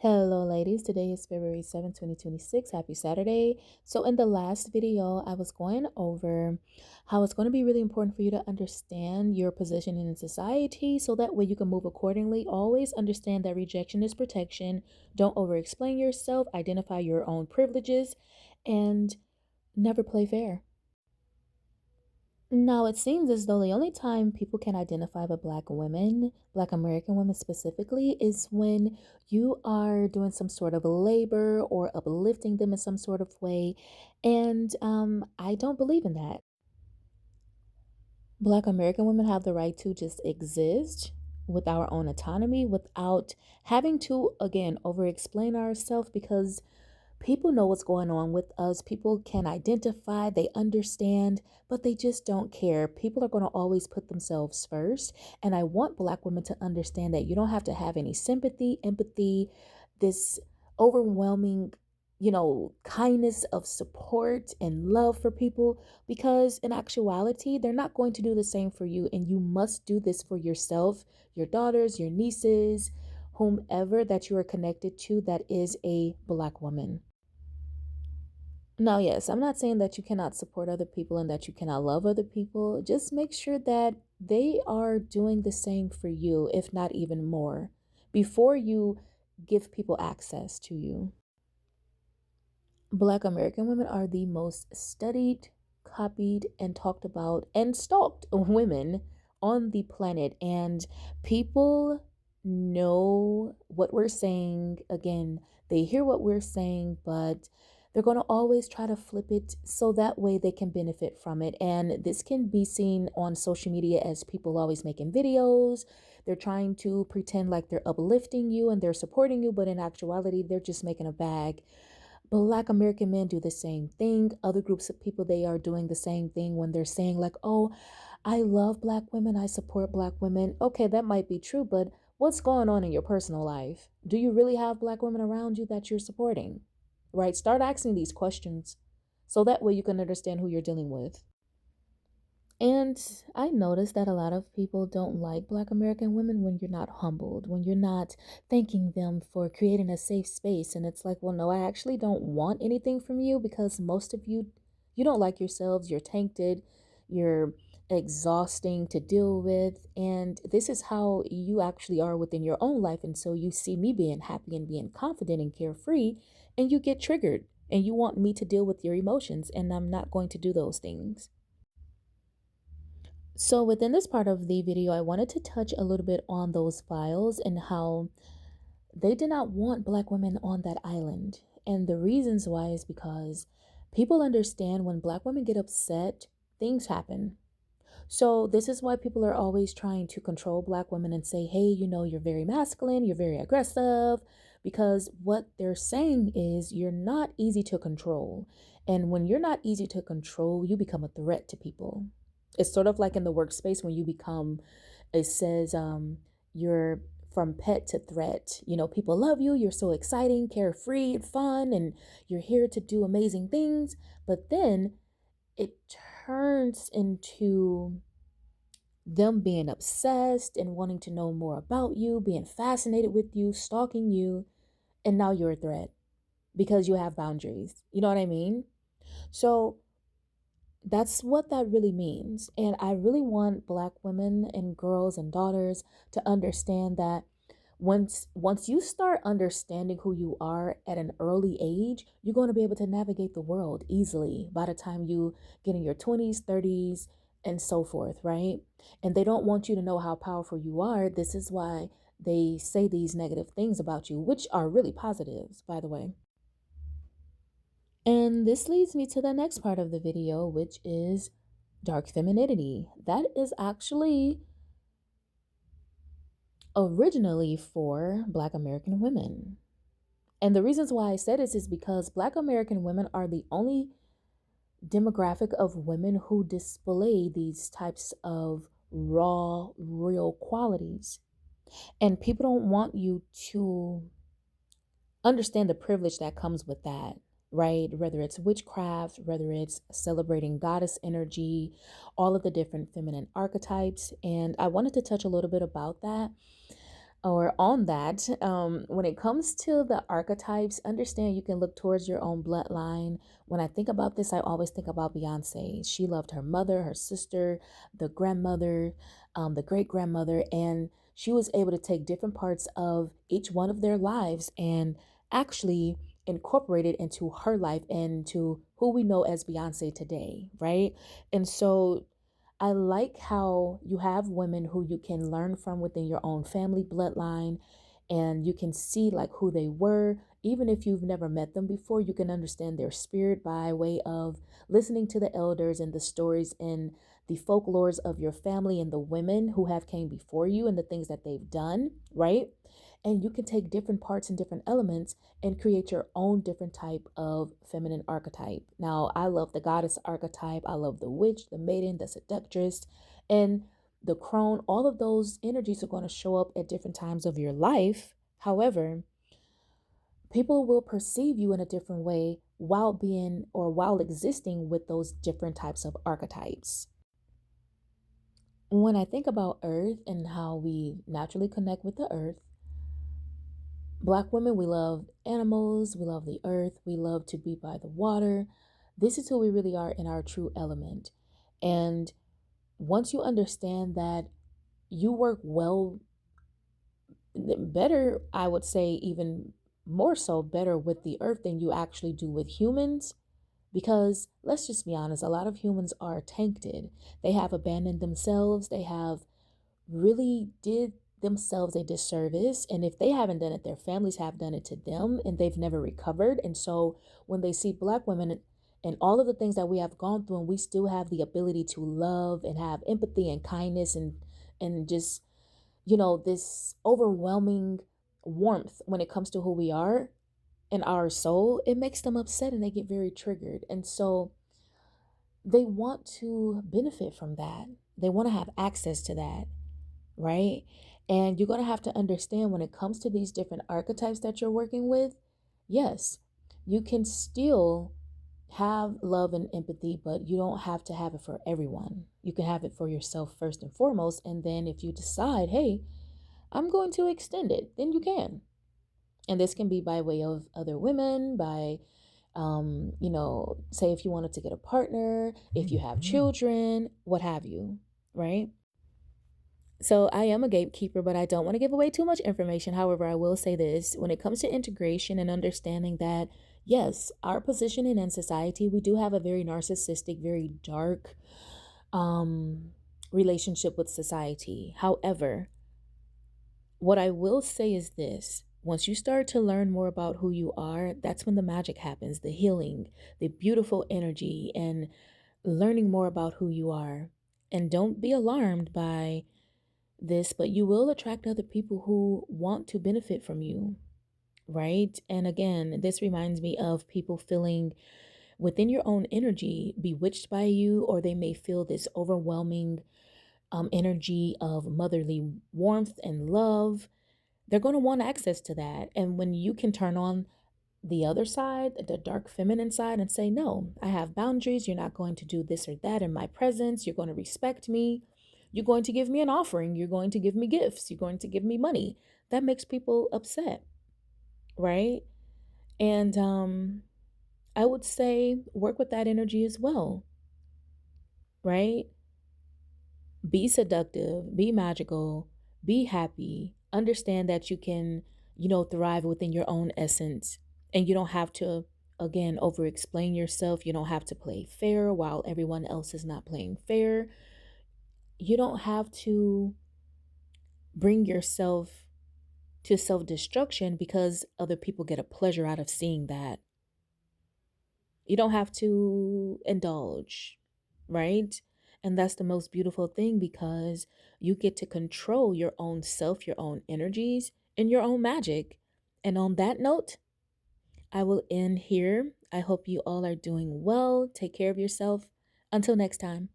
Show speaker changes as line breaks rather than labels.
Hello, ladies. Today is February 7th, 2026. Happy Saturday. So, in the last video, I was going over how it's going to be really important for you to understand your position in society so that way you can move accordingly. Always understand that rejection is protection. Don't over explain yourself, identify your own privileges, and never play fair. Now, it seems as though the only time people can identify with Black women, Black American women specifically, is when you are doing some sort of labor or uplifting them in some sort of way. And I don't believe in that. Black American women have the right to just exist with our own autonomy without having to, again, over explain ourselves because people know what's going on with us. People can identify, they understand, but they just don't care. People are going to always put themselves first. And I want Black women to understand that you don't have to have any sympathy, empathy, this overwhelming, kindness of support and love for people because in actuality, they're not going to do the same for you. And you must do this for yourself, your daughters, your nieces, whomever that you are connected to that is a Black woman. Now, yes, I'm not saying that you cannot support other people and that you cannot love other people. Just make sure that they are doing the same for you, if not even more, before you give people access to you. Black American women are the most studied, copied, and talked about and stalked women on the planet. And people know what we're saying. Again, they hear what we're saying, but they're going to always try to flip it so that way they can benefit from it. And this can be seen on social media as people always making videos. They're trying to pretend like they're uplifting you and they're supporting you, but in actuality, they're just making a bag. Black American men do the same thing. Other groups of people, they are doing the same thing when they're saying, like, oh, I love Black women, I support Black women. Okay, that might be true, but what's going on in your personal life? Do you really have Black women around you that you're supporting? Right? Start asking these questions so that way you can understand who you're dealing with. And I noticed that a lot of people don't like Black American women when you're not humbled, when you're not thanking them for creating a safe space. And it's like, well, no, I actually don't want anything from you because most of you, you don't like yourselves, you're tainted, you're exhausting to deal with. And this is how you actually are within your own life. And so you see me being happy and being confident and carefree, and you get triggered and you want me to deal with your emotions. And I'm not going to do those things. So within this part of the video, I wanted to touch a little bit on those files and how they did not want Black women on that island. And the reasons why is because people understand when Black women get upset, things happen. So this is why people are always trying to control Black women and say, hey, you're very masculine, you're very aggressive, because what they're saying is you're not easy to control. And when you're not easy to control, you become a threat to people. It's sort of like in the workspace when you become, it says, you're from pet to threat. People love you, you're so exciting, carefree, and fun, and you're here to do amazing things. But then it turns into them being obsessed and wanting to know more about you, being fascinated with you, stalking you, and now you're a threat because you have boundaries. You know what I mean? So that's what that really means. And I really want Black women and girls and daughters to understand that once you start understanding who you are at an early age, you're going to be able to navigate the world easily by the time you get in your 20s, 30s, and so forth, right? And they don't want you to know how powerful you are. This is why they say these negative things about you, which are really positives, by the way. And this leads me to the next part of the video, which is dark femininity. That is actually originally for Black American women. And the reasons why I said this is because Black American women are the only demographic of women who display these types of raw, real qualities. And people don't want you to understand the privilege that comes with that, right? Whether it's witchcraft, whether it's celebrating goddess energy, all of the different feminine archetypes. And I wanted to touch a little bit about that. or on that, when it comes to the archetypes, understand you can look towards your own bloodline. When I think about this, I always think about Beyonce. She loved her mother, her sister, the grandmother, the great grandmother, and she was able to take different parts of each one of their lives and actually incorporate it into her life and to who we know as Beyonce today, right? And so I like how you have women who you can learn from within your own family bloodline, and you can see like who they were. Even if you've never met them before, you can understand their spirit by way of listening to the elders and the stories and the folklores of your family and the women who have came before you and the things that they've done, right? And you can take different parts and different elements and create your own different type of feminine archetype. Now, I love the goddess archetype. I love the witch, the maiden, the seductress, and the crone. All of those energies are going to show up at different times of your life. However, people will perceive you in a different way while being or while existing with those different types of archetypes. When I think about earth and how we naturally connect with the earth, Black women, we love animals, we love the earth, we love to be by the water. This is who we really are in our true element. And once you understand that, you work well, better, I would say, even more so, better with the earth than you actually do with humans. Because let's just be honest, a lot of humans are tainted. They have abandoned themselves, they have really did themselves a disservice. And if they haven't done it, their families have done it to them and they've never recovered. And so when they see Black women and all of the things that we have gone through, and we still have the ability to love and have empathy and kindness and just, this overwhelming warmth when it comes to who we are and our soul, it makes them upset and they get very triggered. And so they want to benefit from that. They want to have access to that, right? And you're going to have to understand when it comes to these different archetypes that you're working with, yes, you can still have love and empathy, but you don't have to have it for everyone. You can have it for yourself first and foremost. And then if you decide, hey, I'm going to extend it, then you can. And this can be by way of other women, by, say if you wanted to get a partner, if you have children, what have you, right? So I am a gatekeeper, but I don't want to give away too much information. However, I will say this when it comes to integration and understanding that, yes, our positioning in society, we do have a very narcissistic, very dark relationship with society. However, what I will say is this. Once you start to learn more about who you are, that's when the magic happens, the healing, the beautiful energy, and learning more about who you are. And don't be alarmed by this, but you will attract other people who want to benefit from you, right? And again, this reminds me of people feeling within your own energy bewitched by you, or they may feel this overwhelming energy of motherly warmth and love. They're going to want access to that. And when you can turn on the other side, the dark feminine side, and say, no, I have boundaries. You're not going to do this or that in my presence. You're going to respect me. You're going to give me an offering. You're going to give me gifts. You're going to give me money. That makes people upset, right? And I would say work with that energy as well, right? Be seductive, be magical, be happy. Understand that you can, thrive within your own essence. And you don't have to, again, over explain yourself. You don't have to play fair while everyone else is not playing fair. You don't have to bring yourself to self destruction because other people get a pleasure out of seeing that. You don't have to indulge, right? And that's the most beautiful thing because you get to control your own self, your own energies, and your own magic. And on that note, I will end here. I hope you all are doing well. Take care of yourself. Until next time.